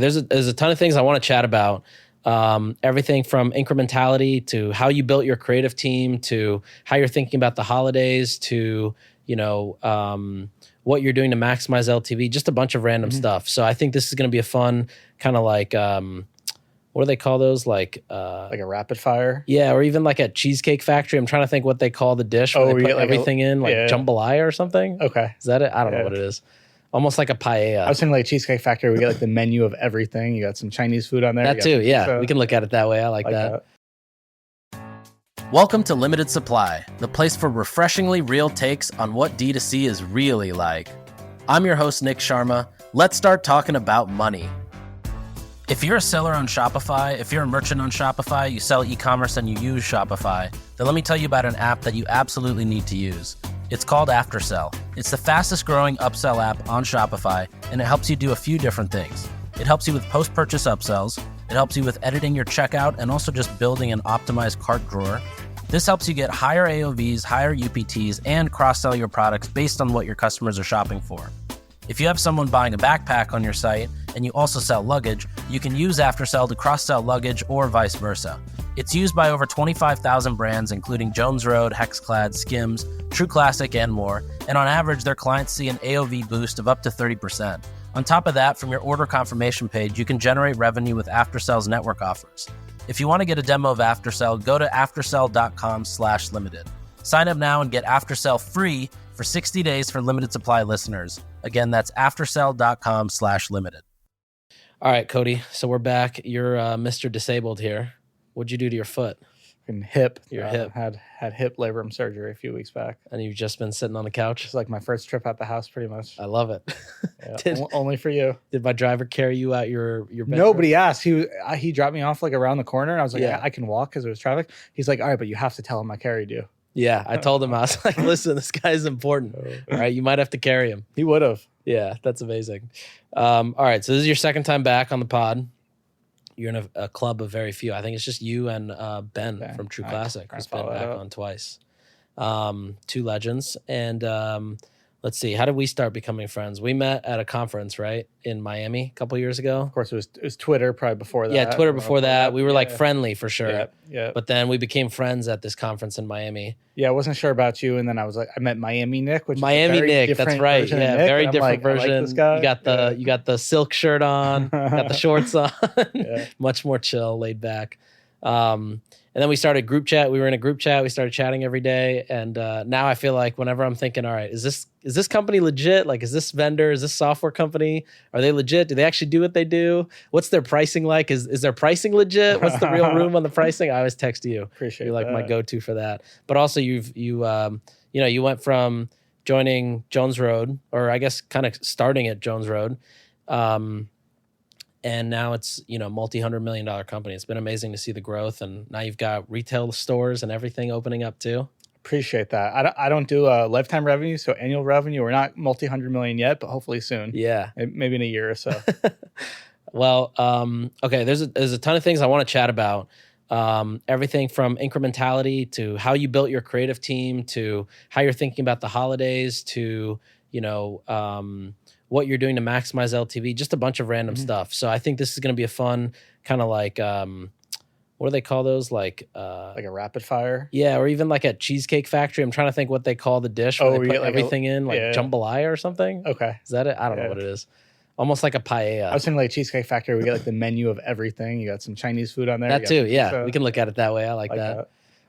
There's a ton of things I want to chat about. Everything from incrementality to how you built your creative team to how you're thinking about the holidays to, what you're doing to maximize LTV, just a bunch of random stuff. So I think this is going to be a fun kind of like, what do they call those? Like a rapid fire? Yeah, or even like at Cheesecake Factory. I'm trying to think what they call the dish where they put everything in, like jambalaya or something. Okay. Is that it? I don't know what it is. Almost like a paella. I was thinking like Cheesecake Factory, we get like the menu of everything. You got some Chinese food on there. That too, yeah. We can look at it that way. I like that. Welcome to Limited Supply, the place for refreshingly real takes on what D2C is really like. I'm your host, Nick Sharma. Let's start talking about money. If you're a seller on Shopify, if you're a merchant on Shopify, you sell e-commerce and you use Shopify, then let me tell you about an app that you absolutely need to use. It's called AfterSell. It's the fastest growing upsell app on Shopify, and it helps you do a few different things. It helps you with post-purchase upsells. It helps you with editing your checkout and also just building an optimized cart drawer. This helps you get higher AOVs, higher UPTs, and cross-sell your products based on what your customers are shopping for. If you have someone buying a backpack on your site and you also sell luggage, you can use AfterSell to cross-sell luggage or vice versa. It's used by over 25,000 brands, including Jones Road, Hexclad, Skims, True Classic, and more. And on average, their clients see an AOV boost of up to 30%. On top of that, from your order confirmation page, you can generate revenue with AfterSell's network offers. If you want to get a demo of AfterSell, go to aftersell.com/limited. Sign up now and get AfterSell free for 60 days for limited supply listeners. Again, that's aftersell.com/limited. All right, Cody. So we're back. You're Mr. Disabled here. What'd you do to your foot? Hip. Your hip. Had hip labrum surgery a few weeks back. And you've just been sitting on the couch? It's like my first trip out the house, pretty much. I love it. Yeah, only for you. Did my driver carry you out your bedroom? Nobody asked. He dropped me off like around the corner, and I was like, I can walk because there was traffic. He's like, all right, but you have to tell him I carried you. Yeah, I told him, I was like, listen, this guy's important. All right, you might have to carry him. He would have. Yeah, that's amazing. All right, so this is your second time back on the pod. You're in a club of very few. I think it's just you and Ben from True Classic who's been back on twice. Two legends. And let's see, how did we start becoming friends? We met at a conference, right, in Miami a couple years ago. Of course, it was Twitter probably before that. Yeah, Twitter before that. We were like friendly for sure. Yeah. But then we became friends at this conference in Miami. Yeah, I wasn't sure about you, and then I was like, I met Miami Nick, which Miami is a very Nick, that's right. Yeah, very different version. I like this guy. You got the silk shirt on, you got the shorts on, much more chill, laid back. And then we started group chat. We were in a group chat. We started chatting every day, and now I feel like whenever I'm thinking, all right, is this company legit? Like, is this vendor? Is this software company? Are they legit? Do they actually do what they do? What's their pricing like? Is their pricing legit? What's the real room on the pricing? I always text you. Appreciate You're like that. my go-to for that. But also you went from joining Jones Road, or I guess kind of starting at Jones Road, and now it's multi-$100 million company. It's been amazing to see the growth, and now you've got retail stores and everything opening up too. Appreciate that. I don't do lifetime revenue, so annual revenue. We're not multi-100 million yet, but hopefully soon. Yeah, maybe in a year or so. Well, okay. There's a ton of things I want to chat about. Everything from incrementality to how you built your creative team to how you're thinking about the holidays to what you're doing to maximize LTV, just a bunch of random stuff. So I think this is going to be a fun kind of like, what do they call those? Like a rapid fire? Yeah, or even like at Cheesecake Factory. I'm trying to think what they call the dish where they put everything in, like jambalaya or something. Okay. Is that it? I don't know what it is. Almost like a paella. I was thinking like Cheesecake Factory, we get like the menu of everything. You got some Chinese food on there. That too, yeah. We can look at it that way. I like that.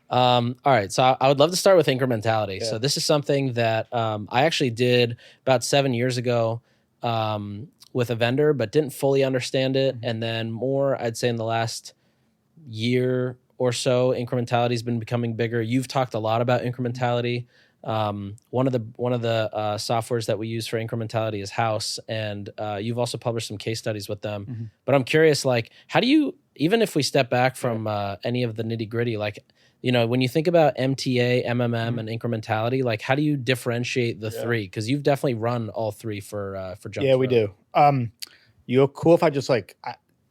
All right, so I would love to start with incrementality. So this is something that I actually did about 7 years ago with a vendor, but didn't fully understand it. And then more, I'd say in the last year or so, incrementality has been becoming bigger. You've talked a lot about incrementality. One of the softwares that we use for incrementality is House, and you've also published some case studies with them. But I'm curious, like, how do you, even if we step back from any of the nitty gritty, like, when you think about MTA, MMM, and incrementality, like, how do you differentiate the three? Because you've definitely run all three for Jump. Yeah, we do. You cool if I just like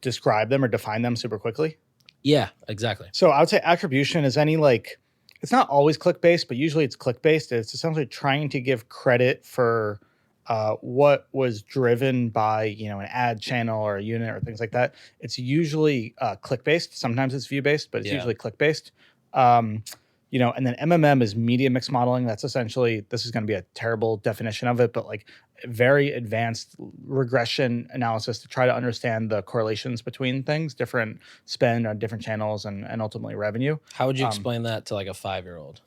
describe them or define them super quickly? Yeah, exactly. So I would say attribution is any like, it's not always click-based, but usually it's click-based. It's essentially trying to give credit for what was driven by, an ad channel or a unit or things like that, it's usually click-based. Sometimes it's view-based, but it's usually click-based. And then MMM is media mix modeling. That's essentially, this is going to be a terrible definition of it, but like very advanced regression analysis to try to understand the correlations between things, different spend on different channels and ultimately revenue. How would you explain that to like a 5-year-old?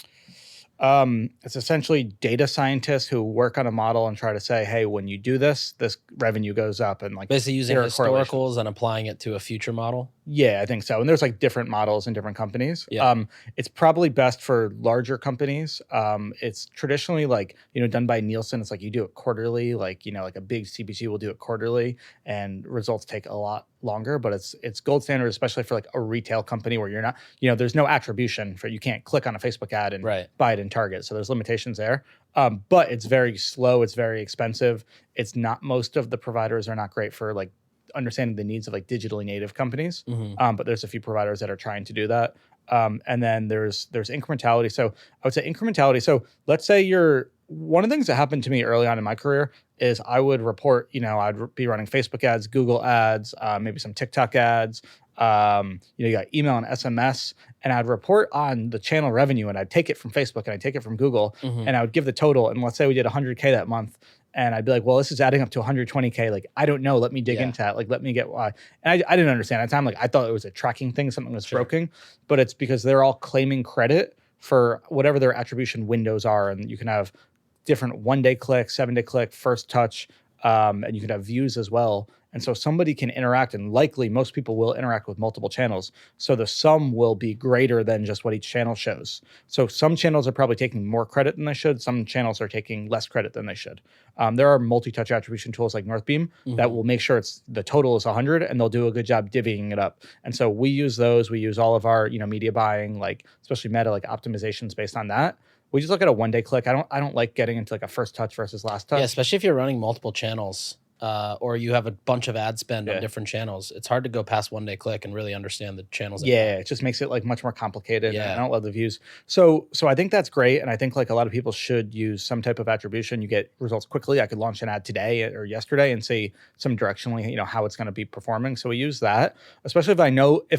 It's essentially data scientists who work on a model and try to say, hey, when you do this revenue goes up, and like basically using historicals and applying it to a future model. Yeah, I think so. And there's like different models in different companies. Yeah. It's probably best for larger companies. It's traditionally like, done by Nielsen. It's like you do it quarterly, like a big CPG will do it quarterly and results take a lot longer, but it's gold standard, especially for like a retail company where you're not, there's no attribution for, you can't click on a Facebook ad and buy it in Target. So there's limitations there. But it's very slow. It's very expensive. It's not, most of the providers are not great for like understanding the needs of like digitally native companies. But there's a few providers that are trying to do that. And then there's incrementality. So I would say incrementality. So let's say one of the things that happened to me early on in my career is I would report, I'd be running Facebook ads, Google ads, maybe some TikTok ads. You got email and SMS, and I'd report on the channel revenue, and I'd take it from Facebook and I'd take it from Google, and I would give the total. And let's say we did 100K that month. And I'd be like, well, this is adding up to 120K. Like, I don't know. Let me dig into that. Like, let me get why. And I didn't understand at the time. Like, I thought it was a tracking thing. Something was broken. But it's because they're all claiming credit for whatever their attribution windows are. And you can have different 1-day click, 7-day click, first touch, and you can have views as well. And so somebody can interact, and likely most people will interact with multiple channels. So the sum will be greater than just what each channel shows. So some channels are probably taking more credit than they should. Some channels are taking less credit than they should. There are multi-touch attribution tools like Northbeam that will make sure the total is 100, and they'll do a good job divvying it up. And so we use those. We use all of our, media buying, like especially Meta, like optimizations based on that. We just look at a 1-day click. I don't like getting into like a first touch versus last touch. Yeah, especially if you're running multiple channels. Or you have a bunch of ad spend on different channels. It's hard to go past 1-day click and really understand the channels. It just makes it like much more complicated. Yeah. I don't love the views. So I think that's great. And I think like a lot of people should use some type of attribution. You get results quickly. I could launch an ad today or yesterday and see some directionally, how it's going to be performing. So we use that, especially if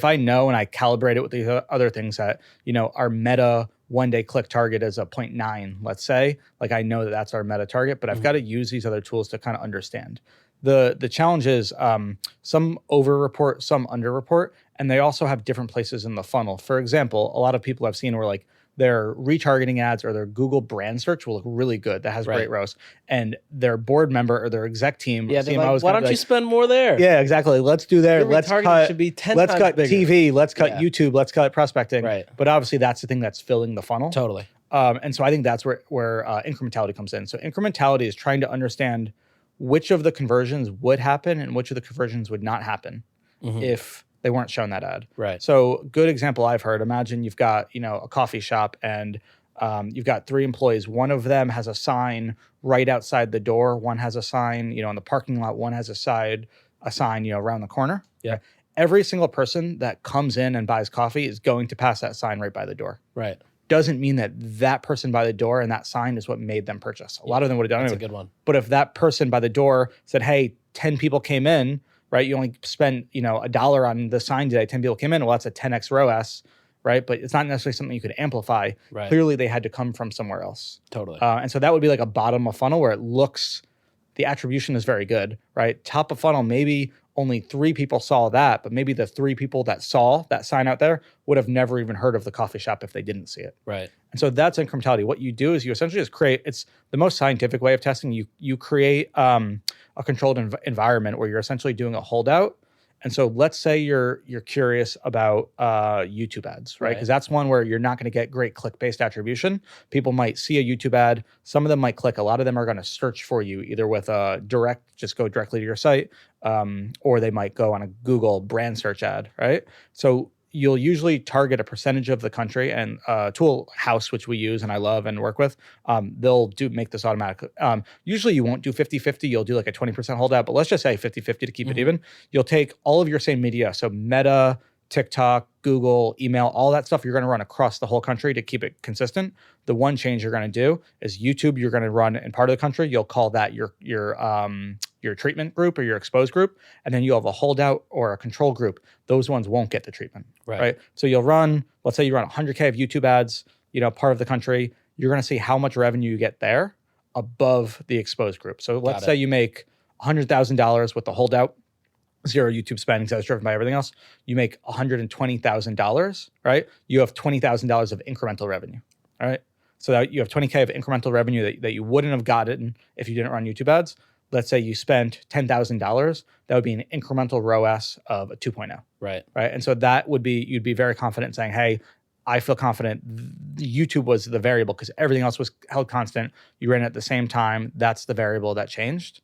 I know and I calibrate it with the other things that, our Meta 1-day click target is a 0.9, let's say. Like I know that that's our meta target, but I've got to use these other tools to kind of understand. The challenge is some over-report, some under-report, and they also have different places in the funnel. For example, a lot of people I've seen where like their retargeting ads or their Google brand search will look really good. That has great ROAS. And their board member or their exec team, CMO like, why don't you spend more there? Yeah, exactly. Let's do there. Let's cut, should be 10 let's cut bigger. TV. Let's cut YouTube. Let's cut prospecting. Right. But obviously that's the thing that's filling the funnel. Totally. And so I think that's where incrementality comes in. So incrementality is trying to understand which of the conversions would happen and which of the conversions would not happen if they weren't shown that ad. Right. So good example I've heard, imagine you've got, a coffee shop and you've got 3 employees. One of them has a sign right outside the door. One has a sign, in the parking lot. One has a sign, around the corner. Yeah. Every single person that comes in and buys coffee is going to pass that sign right by the door. Right. Doesn't mean that person by the door and that sign is what made them purchase. A lot of them would have done it. That's a good one. But if that person by the door said, hey, 10 people came in, right? You only spent, $1 on the sign today. 10 people came in. Well, that's a 10x ROAS, right? But it's not necessarily something you could amplify. Right. Clearly, they had to come from somewhere else. Totally. And so that would be like a bottom of funnel where it looks, the attribution is very good, right? Top of funnel, maybe only 3 people saw that, but maybe the 3 people that saw that sign out there would have never even heard of the coffee shop if they didn't see it. Right. And so that's incrementality. What you do is you essentially just create, it's the most scientific way of testing. You create a controlled environment where you're essentially doing a holdout. And so let's say you're curious about YouTube ads, right? Because that's one where you're not going to get great click-based attribution. People might see a YouTube ad. Some of them might click. A lot of them are going to search for you either with a just go directly to your site, or they might go on a Google brand search ad, right? So you'll usually target a percentage of the country, and tool House, which we use and I love and work with, they'll make this automatically. Usually you won't do 50-50, you'll do like a 20% holdout, but let's just say 50-50 to keep it even. You'll take all of your same media, so Meta, TikTok, Google, email, all that stuff you're going to run across the whole country to keep it consistent. The one change you're going to do is YouTube. You're going to run in part of the country. You'll call that your treatment group or your exposed group, and then you have a holdout or a control group. Those ones won't get the treatment, right? So you'll run. Let's say you run 100K of YouTube ads. Part of the country. You're going to see how much revenue you get there above the exposed group. So let's say you make $100,000 with the holdout. Zero YouTube spending, so it's driven by everything else. You make $120,000, right? You have $20,000 of incremental revenue, all right? So that you have 20K of incremental revenue that you wouldn't have gotten if you didn't run YouTube ads. Let's say you spent $10,000, that would be an incremental ROAS of a 2.0. Right. And so that would be, you'd be very confident saying, hey, I feel confident YouTube was the variable because everything else was held constant. You ran it at the same time. That's the variable that changed.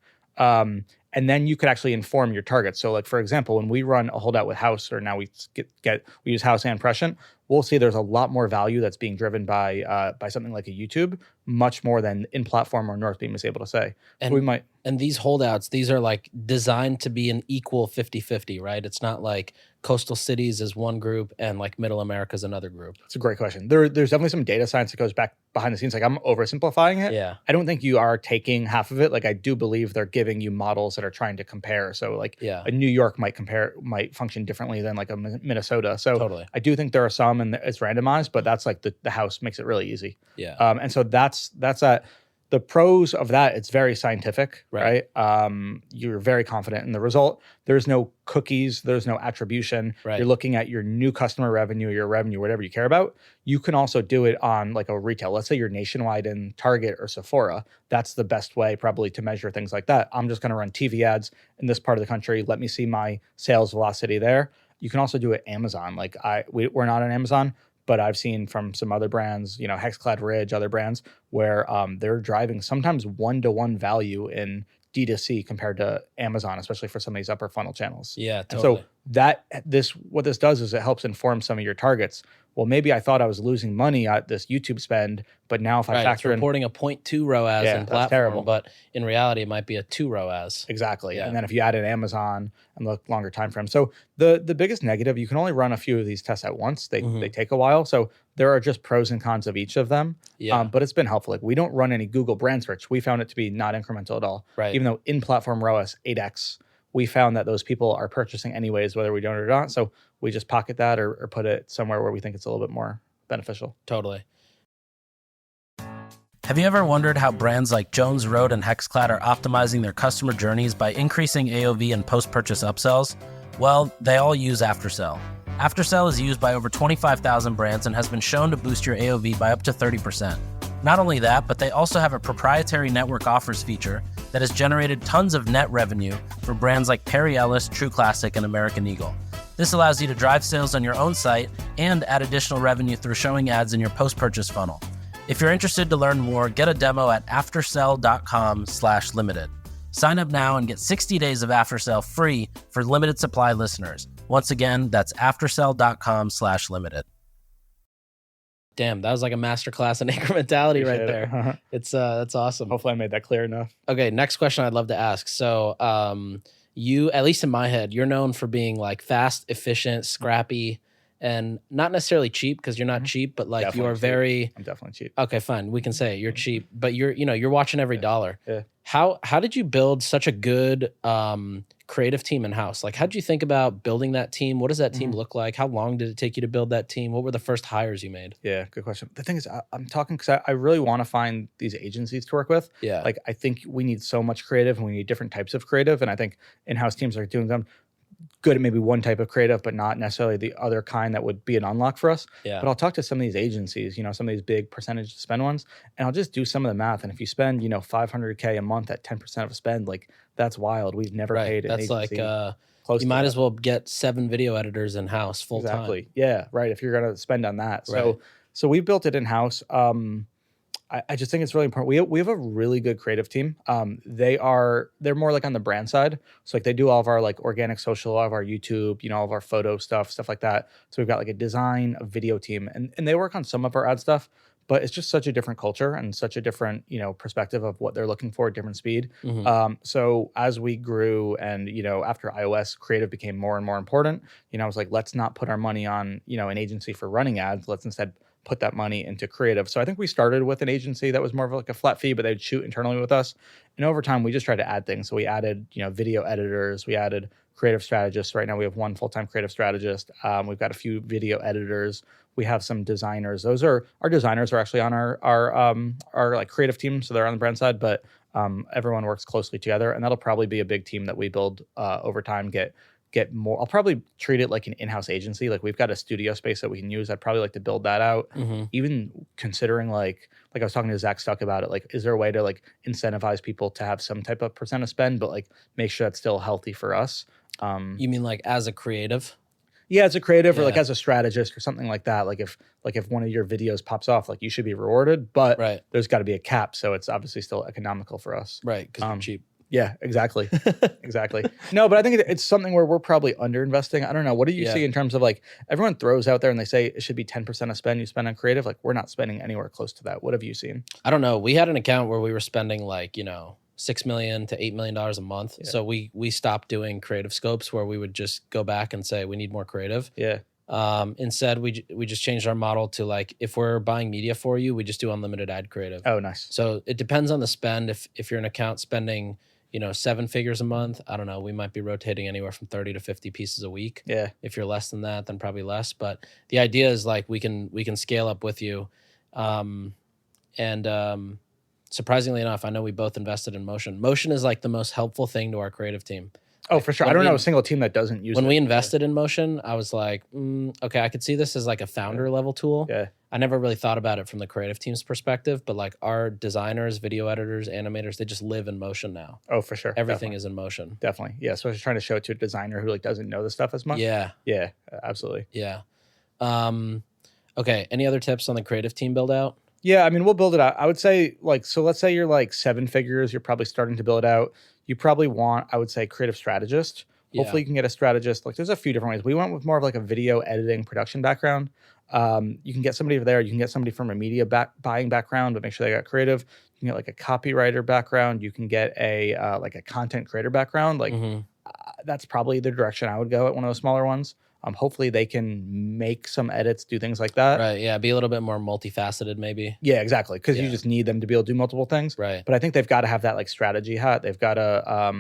And then you could actually inform your targets. So like, for example, when we run a holdout with House, or now we use House and Prescient, we'll see there's a lot more value that's being driven by something like a YouTube, much more than in-platform or Northbeam is able to say. And, and these holdouts, these are like designed to be an equal 50-50, right? It's not like coastal cities is one group and like middle America is another group. It's a great question. There's definitely some data science that goes back behind the scenes. Like I'm oversimplifying it. Yeah. I don't think you are taking half of it. Like I do believe they're giving you models that are trying to compare. So like a New York might function differently than like a Minnesota. So totally. I do think there are some and it's randomized, but that's like the House makes it really easy. Yeah. And so that's the pros of that. It's very scientific, right? You're very confident in the result. There's no cookies. There's no attribution. Right. You're looking at your new customer revenue, your revenue, whatever you care about. You can also do it on like a retail. Let's say you're nationwide in Target or Sephora. That's the best way probably to measure things like that. I'm just going to run TV ads in this part of the country. Let me see my sales velocity there. You can also do it Amazon. Like we're not on Amazon, but I've seen from some other brands, Hexclad Ridge, other brands, where they're driving sometimes 1-to-1 value in D2C compared to Amazon, especially for some of these upper funnel channels. Yeah, totally. And so what this does is it helps inform some of your targets. Well, maybe I thought I was losing money at this YouTube spend, but now if I factor in reporting a 0.2 ROAS in platform, terrible. But in reality, it might be a 2 ROAS. Exactly. Yeah. And then if you add in Amazon and look longer time frame. So the biggest negative, you can only run a few of these tests at once. They take a while. So there are just pros and cons of each of them. Yeah. But it's been helpful. Like we don't run any Google brand search. We found it to be not incremental at all. Right. Even though in-platform ROAS 8x, we found that those people are purchasing anyways, whether we don't or not. So we just pocket that or put it somewhere where we think it's a little bit more beneficial. Totally. Have you ever wondered how brands like Jones Road and Hexclad are optimizing their customer journeys by increasing AOV and post-purchase upsells? Well, they all use AfterSell. AfterSell is used by over 25,000 brands and has been shown to boost your AOV by up to 30%. Not only that, but they also have a proprietary network offers feature that has generated tons of net revenue for brands like Perry Ellis, True Classic, and American Eagle. This allows you to drive sales on your own site and add additional revenue through showing ads in your post-purchase funnel. If you're interested to learn more, get a demo at aftersell.com/limited. Sign up now and get 60 days of AfterSell free for limited supply listeners. Once again, that's aftersell.com/limited. Damn, that was like a masterclass in incrementality right there. Uh-huh. It's that's awesome. Hopefully I made that clear enough. Okay, next question I'd love to ask. So you, at least in my head, you're known for being like fast, efficient, scrappy, and not necessarily cheap because you're not cheap, but like Definitely you are cheap. very. I'm definitely cheap. Okay, fine. We can say it. You're cheap, but you're watching every dollar. Yeah. How did you build such a good creative team in-house? Like, how did you think about building that team? What does that team look like? How long did it take you to build that team? What were the first hires you made? Yeah, good question. The thing is, I'm talking because I really want to find these agencies to work with. Yeah. Like, I think we need so much creative and we need different types of creative. And I think in-house teams are doing them good at maybe one type of creative, but not necessarily the other kind that would be an unlock for us. Yeah. But I'll talk to some of these agencies, some of these big percentage to spend ones, and I'll just do some of the math. And if you spend, $500K a month at 10% of a spend, like that's wild. We've never paid an That's agency like close you to might that. as well get 7 video editors in-house full Exactly. time. Yeah, right. If you're going to spend on that. Right. So we built it in-house. I just think it's really important. We have a really good creative team. They're more like on the brand side. So like they do all of our like organic social, all of our YouTube, all of our photo stuff like that. So we've got like a design, a video team, and they work on some of our ad stuff, but it's just such a different culture and such a different, perspective of what they're looking for, different speed. So as we grew and, after iOS, creative became more and more important, I was like, let's not put our money on, an agency for running ads. Let's instead put that money into creative. So I think we started with an agency that was more of like a flat fee, but they'd shoot internally with us. And over time, we just tried to add things. So we added, video editors, we added creative strategists. Right now we have one full-time creative strategist. We've got a few video editors. We have some designers. Those are our designers are actually on our like creative team. So they're on the brand side, but everyone works closely together, and that'll probably be a big team that we build over time, get more. I'll probably treat it like an in-house agency. Like we've got a studio space that we can use. I'd probably like to build that out. Even considering like I was talking to Zach Stuck about it, like, is there a way to like incentivize people to have some type of percent of spend, but like make sure that's still healthy for us? You mean like as a creative? Yeah, as a creative or like as a strategist or something like that. Like if one of your videos pops off, like you should be rewarded, but there's got to be a cap. So it's obviously still economical for us. Right, because we're cheap. Yeah, exactly. Exactly. No, but I think it's something where we're probably underinvesting. I don't know. What do you see in terms of like everyone throws out there and they say it should be 10% of spend you spend on creative? Like we're not spending anywhere close to that. What have you seen? I don't know. We had an account where we were spending like, $6 million to $8 million a month. Yeah. So we stopped doing creative scopes where we would just go back and say we need more creative. Yeah. Instead, we just changed our model to like if we're buying media for you, we just do unlimited ad creative. Oh, nice. So it depends on the spend. If you're an account spending 7 figures a month, I don't know, we might be rotating anywhere from 30 to 50 pieces a week. Yeah. If you're less than that, then probably less. But the idea is like we can scale up with you. Surprisingly enough, I know we both invested in Motion. Motion is like the most helpful thing to our creative team. Oh, for sure. I don't know a single team that doesn't use it. When we invested in Motion, I was like, okay, I could see this as like a founder level tool. Yeah. I never really thought about it from the creative team's perspective, but like our designers, video editors, animators, they just live in Motion now. Oh, for sure. Everything is in Motion. Definitely. Yeah. So I was trying to show it to a designer who like doesn't know this stuff as much. Yeah. Yeah, absolutely. Yeah. Okay. Any other tips on the creative team build out? Yeah, I mean, we'll build it out. I would say so let's say you're like 7 figures, you're probably starting to build it out. You probably want, I would say, creative strategist. Hopefully you can get a strategist. Like there's a few different ways. We went with more of like a video editing production background. You can get somebody over there. You can get somebody from a media buying background, but make sure they got creative. You can get like a copywriter background. You can get a like a content creator background. Like that's probably the direction I would go at one of those smaller ones. Hopefully they can make some edits, do things like that. Right. Yeah. Be a little bit more multifaceted, maybe. Yeah, exactly. Because you just need them to be able to do multiple things. Right. But I think they've got to have that like strategy hat. They've got to, I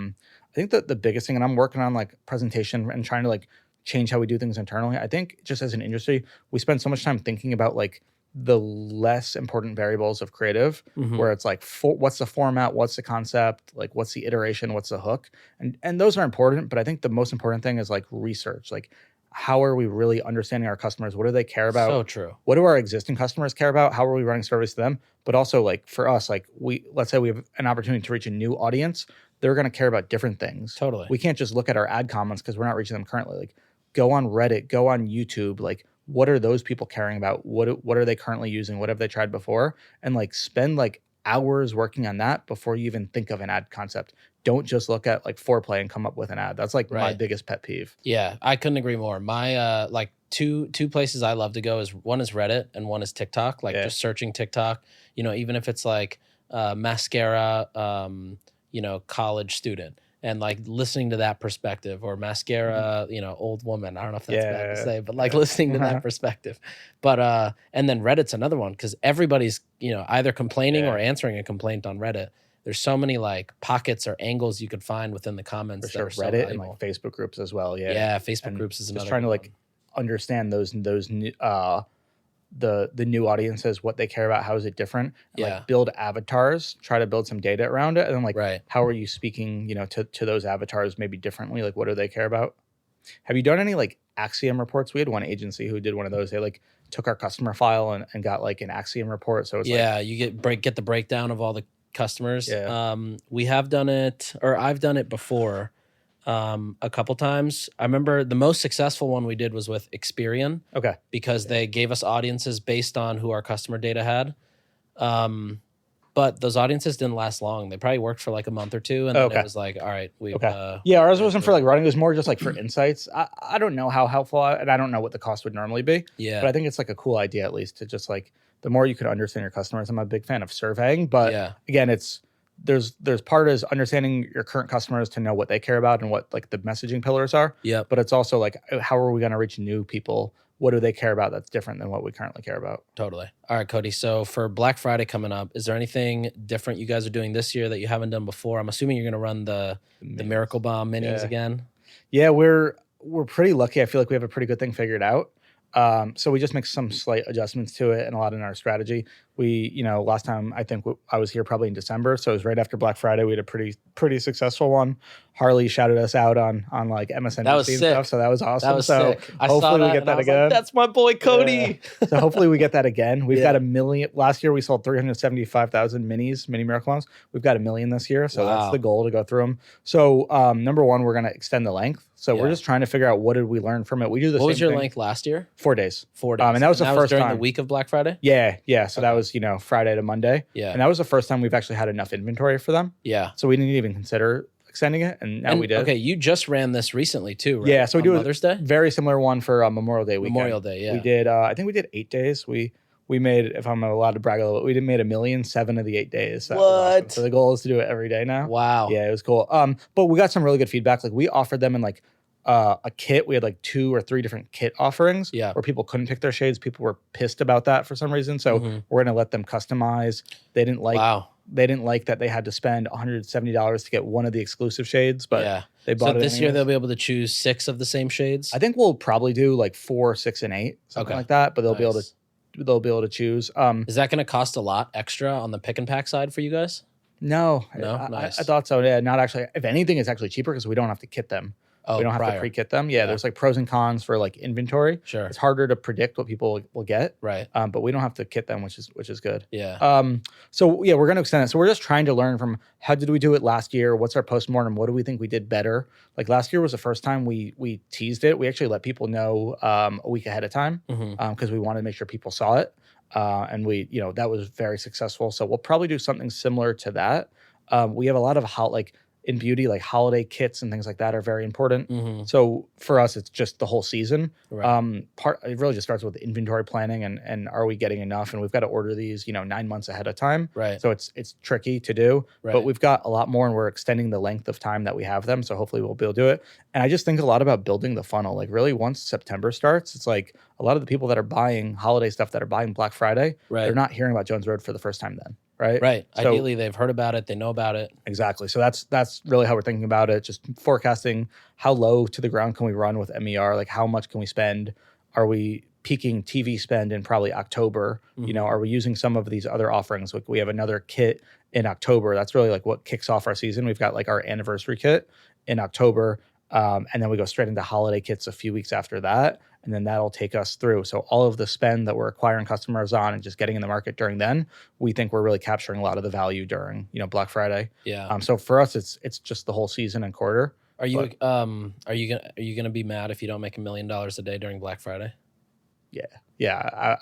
think that the biggest thing, and I'm working on like presentation and trying to like change how we do things internally. I think just as an industry, we spend so much time thinking about like the less important variables of creative, where it's like, what's the format? What's the concept? Like, what's the iteration? What's the hook? And those are important. But I think the most important thing is like research. Like, how are we really understanding our customers? What do they care about? So true. What do our existing customers care about? How are we running service to them? But also like for us, like let's say we have an opportunity to reach a new audience. They're going to care about different things. Totally. We can't just look at our ad comments because we're not reaching them currently. Like go on Reddit, go on YouTube. Like what are those people caring about? What are they currently using? What have they tried before? And like spend like hours working on that before you even think of an ad concept. Don't just look at like foreplay and come up with an ad. That's like my biggest pet peeve. Yeah, I couldn't agree more. My like two places I love to go is one is Reddit and one is TikTok. Like just searching TikTok, even if it's like mascara, college student, and like listening to that perspective, or mascara, old woman. I don't know if that's bad to say, but like listening to that perspective. But and then Reddit's another one because everybody's either complaining or answering a complaint on Reddit. There's so many like pockets or angles you could find within the comments. For sure, Reddit and like Facebook groups as well. Yeah, yeah, Facebook groups is another. Just trying to like understand those new, the new audiences, what they care about, how is it different? And, like build avatars, try to build some data around it, and then like how are you speaking, to those avatars maybe differently? Like what do they care about? Have you done any like Axiom reports? We had one agency who did one of those. They like took our customer file and got like an Axiom report. So it's you get the breakdown of all the customers. We have done it, or I've done it before a couple times. I remember the most successful one we did was with Experian. Okay. Because they gave us audiences based on who our customer data had. But those audiences didn't last long. They probably worked for like a month or two, and then it was like, all right, we've ours wasn't for like running. It was more just like for insights. I don't know how helpful, and I don't know what the cost would normally be. Yeah. But I think it's like a cool idea at least to just like the more you can understand your customers. I'm a big fan of surveying, but Yeah. again, there's part is understanding your current customers to know what they care about and what like the messaging pillars are. Yep. But it's also like, how are we going to reach new people? What do they care about that's different than what we currently care about? Totally. All right, Cody. So for Black Friday coming up, is there anything different you guys are doing this year that you haven't done before? I'm assuming you're going to run the Miracle Bomb minis again. Yeah, we're pretty lucky. I feel like we have a pretty good thing figured out. So we just make some slight adjustments to it and a lot in our strategy. We, last time I think I was here probably in December, so it was right after Black Friday. We had a pretty successful one. Harley shouted us out on like MSNBC That was and sick. stuff, so that was awesome. That was so sick. I saw hopefully that we get and that I was again. like, that's my boy Cody. Yeah. So hopefully we get that again. We've Yeah. got 1 million. Last year we sold 375,000 mini Miracle Bombs. We've got 1 million this year, so Wow. that's the goal to go through them. So number one, we're going to extend the length. So we're Yeah. just trying to figure out what did we learn from it. We do the What same was your thing. length last year? 4 days. 4 days. And that was the first during time. the week of Black Friday? Yeah. So that was, Friday to Monday. Yeah. And that was the first time we've actually had enough inventory for them. Yeah. So we didn't even consider extending it. And now we did. Okay, you just ran this recently too, right? Yeah. So we On do Mother's Day? a very similar one for Memorial Day weekend. Memorial Day, yeah. We did, I think we did 8 days. We made, if I'm allowed to brag a little bit, we did made 1,000,007 of the 8 days. That was awesome. What? So the goal is to do it every day now. Wow. Yeah, it was cool. But we got some really good feedback. Like we offered them in like a kit. We had like 2 or 3 different kit offerings where people couldn't pick their shades. People were pissed about that for some reason. So we're going to let them customize. They didn't like that they had to spend $170 to get one of the exclusive shades, but they bought it this year anyways. they'll be able to choose 6 of the same shades. I think we'll probably do like 4, 6, and 8, something like that. But they'll be able to choose. Is that going to cost a lot extra on the pick and pack side for you guys? No, Nice. I thought so. Yeah, not actually. If anything, it's actually cheaper because we don't have to kit them. We don't have to pre-kit them. Yeah, there's like pros and cons for like inventory. Sure. It's harder to predict what people will get. Right. But we don't have to kit them, which is good. Yeah. So yeah, we're going to extend it. So we're just trying to learn from how did we do it last year? What's our postmortem? What do we think we did better? Like last year was the first time we teased it. We actually let people know a week ahead of time because we wanted to make sure people saw it. And we, that was very successful. So we'll probably do something similar to that. We have a lot of in beauty, like holiday kits and things like that are very important. So for us, it's just the whole season. Right. It really just starts with inventory planning and are we getting enough? And we've got to order these, 9 months ahead of time. Right. So it's tricky to do, Right. but we've got a lot more and we're extending the length of time that we have them. So hopefully we'll be able to do it. And I just think a lot about building the funnel. Like really once September starts, it's like a lot of the people that are buying holiday stuff that are buying Black Friday, they're not hearing about Jones Road for the first time then. Right. Right. So, ideally, they've heard about it. They know about it. Exactly. So that's really how we're thinking about it. Just forecasting how low to the ground can we run with MER? Like how much can we spend? Are we peaking TV spend in probably October? Are we using some of these other offerings? Like we have another kit in October. That's really like what kicks off our season. We've got like our anniversary kit in October. And then we go straight into holiday kits a few weeks after that. And then that'll take us through. So all of the spend that we're acquiring customers on and just getting in the market during then, we think we're really capturing a lot of the value during, Black Friday. Yeah. So for us, it's just the whole season and quarter. Are you gonna be mad if you don't make $1 million a day during Black Friday? Yeah.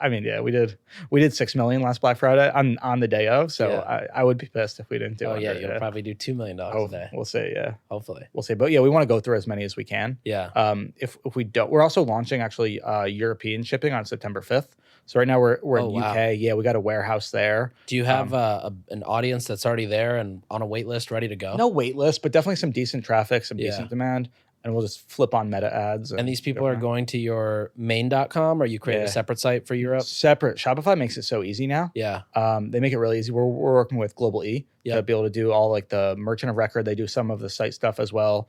I mean, we did 6 million last Black Friday on the day of. So I would be pissed if we didn't do it. Oh yeah, you'll probably do $2 million a day. We'll see. Yeah. Hopefully. We'll see. But yeah, we want to go through as many as we can. Yeah. If we don't, we're also launching actually European shipping on September 5th. So right now we're in UK. Wow. Yeah, we got a warehouse there. Do you have an audience that's already there and on a wait list ready to go? No wait list, but definitely some decent traffic, some decent demand. And we'll just flip on meta ads. And these people are going to your main.com or you create a separate site for Europe? Separate. Shopify makes it so easy now. Yeah. They make it really easy. We're working with Global E to be able to do all like the merchant of record. They do some of the site stuff as well.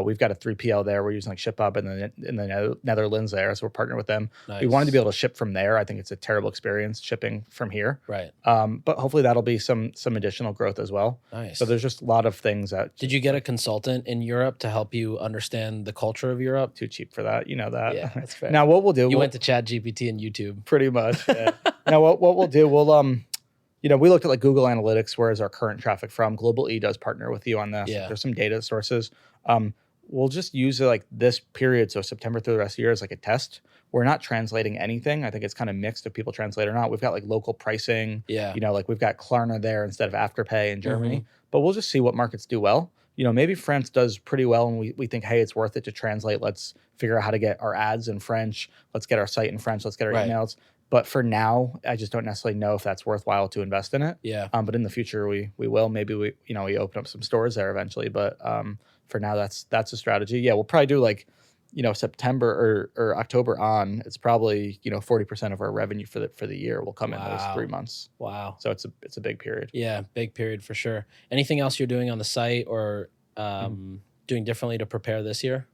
We've got a 3PL there. We're using like ShipUp in the Netherlands there. So we're partnering with them. Nice. We wanted to be able to ship from there. I think it's a terrible experience shipping from here. Right. But hopefully that'll be some additional growth as well. Nice. So there's just a lot of things that. Did you get a consultant in Europe to help you understand the culture of Europe? Too cheap for that. You know that. Yeah, that's fair. Now what we'll do. You went to ChatGPT and YouTube. Pretty much. Yeah. Now what we'll do, we looked at like Google Analytics, where is our current traffic from? Global E does partner with you on this. Yeah. There's some data sources. We'll just use it like this period, so September through the rest of the year, as like a test. We're not translating anything. I think it's kind of mixed if people translate or not. We've got like local pricing. Yeah. Like we've got Klarna there instead of Afterpay in Germany. But we'll just see what markets do well. Maybe France does pretty well and we think, hey, it's worth it to translate. Let's figure out how to get our ads in French. Let's get our site in French. Let's get our emails. But for now, I just don't necessarily know if that's worthwhile to invest in it. Yeah. But in the future, we will. Maybe we open up some stores there eventually. But for now, that's a strategy. Yeah, we'll probably do like, September or October on. It's probably 40% of our revenue for the year will come in those 3 months. Wow. So it's a big period. Yeah, big period for sure. Anything else you're doing on the site or doing differently to prepare this year?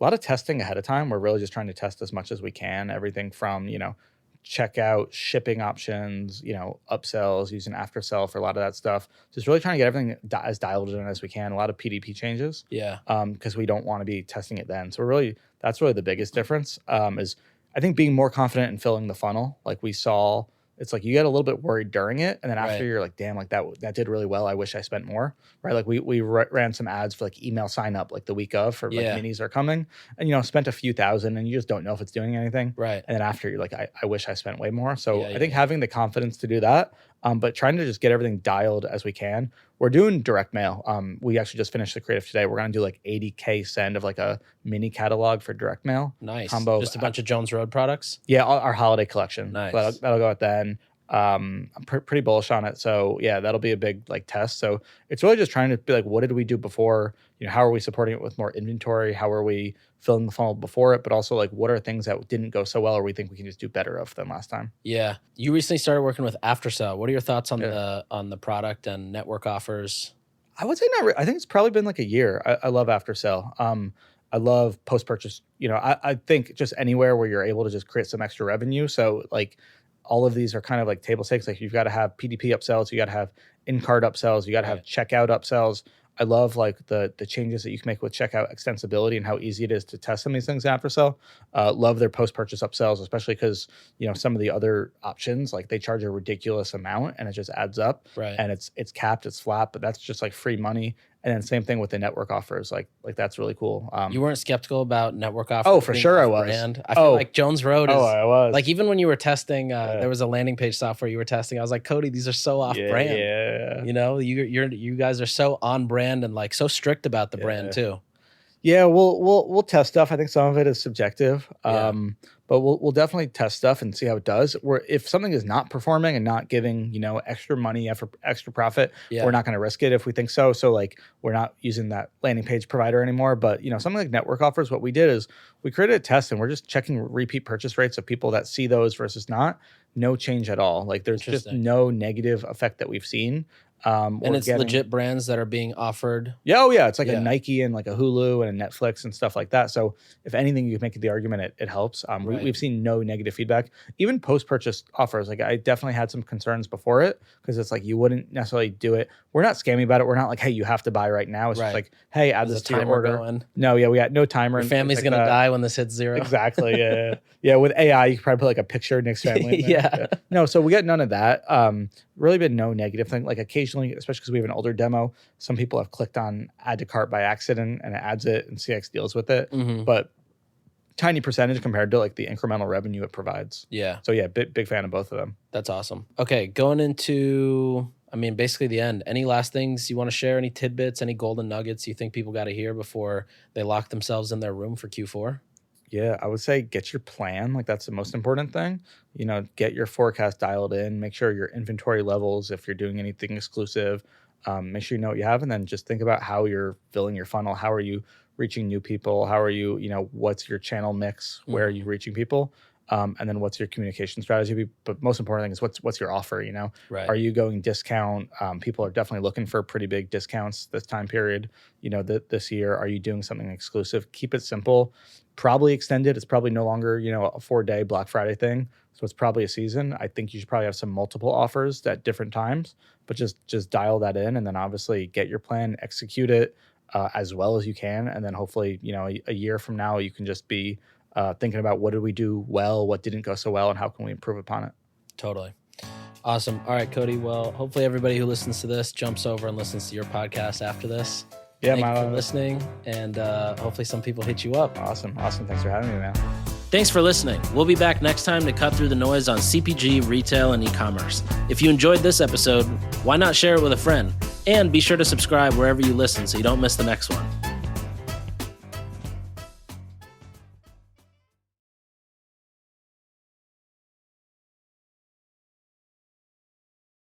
A lot of testing ahead of time. We're really just trying to test as much as we can. Everything from checkout, shipping options, upsells, using AfterSell for a lot of that stuff. Just really trying to get everything as dialed in as we can. A lot of PDP changes. Yeah. Because we don't want to be testing it then. So that's really the biggest difference. Is I think being more confident in filling the funnel. Like we saw, it's like you get a little bit worried during it, and then after you're like, damn, like that did really well. I wish I spent more. Right? Like we ran some ads for like email sign up like the week of for like minis are coming, and spent a few thousand, and you just don't know if it's doing anything. Right. And then after you're like, I wish I spent way more. So I think having the confidence to do that, but trying to just get everything dialed as we can. We're doing direct mail. We actually just finished the creative today. We're gonna do like 80K send of like a mini catalog for direct mail. Nice. Combo just a bunch of Jones Road products. Yeah, our holiday collection. Nice. That'll go out then. I'm pretty bullish on it. So yeah, that'll be a big like test. So it's really just trying to be like, what did we do before? How are we supporting it with more inventory? How are we filling the funnel before it? But also like, what are things that didn't go so well, or we think we can just do better of than last time? Yeah. You recently started working with AfterSell. What are your thoughts on the product and network offers? I would say I think it's probably been like a year. I love AfterSell. I love post-purchase. I think just anywhere where you're able to just create some extra revenue. So like, all of these are kind of like table stakes. Like you've got to have PDP upsells, you got to have in-cart upsells, you got to have checkout upsells. I love like the changes that you can make with checkout extensibility and how easy it is to test some of these things after sell. Love their post-purchase upsells, especially because some of the other options, like they charge a ridiculous amount and it just adds up. Right. And it's capped, it's flat, but that's just like free money. And then same thing with the network offers. Like that's really cool. You weren't skeptical about network offers? Oh, for sure I was. Brand. I feel like Jones Road is. Oh, I was. Like even when you were testing, there was a landing page software you were testing. I was like, Cody, these are so off brand. Yeah. You guys are so on brand and like so strict about the brand too. Yeah, we'll test stuff. I think some of it is subjective. But we'll definitely test stuff and see how it does. If something is not performing and not giving, extra money, extra profit, we're not going to risk it if we think so. So like we're not using that landing page provider anymore. But something like network offers, what we did is we created a test and we're just checking repeat purchase rates of people that see those versus not. No change at all. Like there's just no negative effect that we've seen. And it's legit brands that are being offered. Yeah, oh yeah, it's like a Nike and like a Hulu and a Netflix and stuff like that. So if anything, you can make the argument it helps. We've seen no negative feedback. Even post-purchase offers, like I definitely had some concerns before it because it's like you wouldn't necessarily do it. We're not scammy about it. We're not like, hey, you have to buy right now. It's just like, hey, add this to your order. Going. No, yeah, we got no timer. Your family's gonna die when this hits zero. Exactly. Yeah, yeah. With AI, you could probably put like a picture of Nick's family. Yeah. No, so we got none of that. Really been no negative thing. Like occasionally, especially because we have an older demo, some people have clicked on add to cart by accident and it adds it and CX deals with it. But tiny percentage compared to like the incremental revenue it provides. Yeah. So yeah, big fan of both of them. That's awesome. Okay, going into, basically the end. Any last things you want to share? Any tidbits, any golden nuggets you think people got to hear before they lock themselves in their room for Q4? Yeah, I would say get your plan. Like that's the most important thing. Get your forecast dialed in. Make sure your inventory levels, if you're doing anything exclusive, make sure you know what you have, and then just think about how you're filling your funnel. How are you reaching new people? How are you, what's your channel mix? Where are you reaching people? And then what's your communication strategy? But most important thing is what's your offer, Right. Are you going discount? People are definitely looking for pretty big discounts this time period, this year. Are you doing something exclusive? Keep it simple. Probably extended. It's probably no longer, a 4-day Black Friday thing. So it's probably a season. I think you should probably have some multiple offers at different times, but just dial that in and then obviously get your plan, execute it as well as you can. And then hopefully, a year from now, you can just be thinking about what did we do well, what didn't go so well, and how can we improve upon it. Totally. Awesome. All right, Cody. Well, hopefully everybody who listens to this jumps over and listens to your podcast after this. Yeah, Thank you for listening, and hopefully some people hit you up. Awesome. Thanks for having me, man. Thanks for listening. We'll be back next time to cut through the noise on CPG, retail, and e-commerce. If you enjoyed this episode, why not share it with a friend? And be sure to subscribe wherever you listen so you don't miss the next one.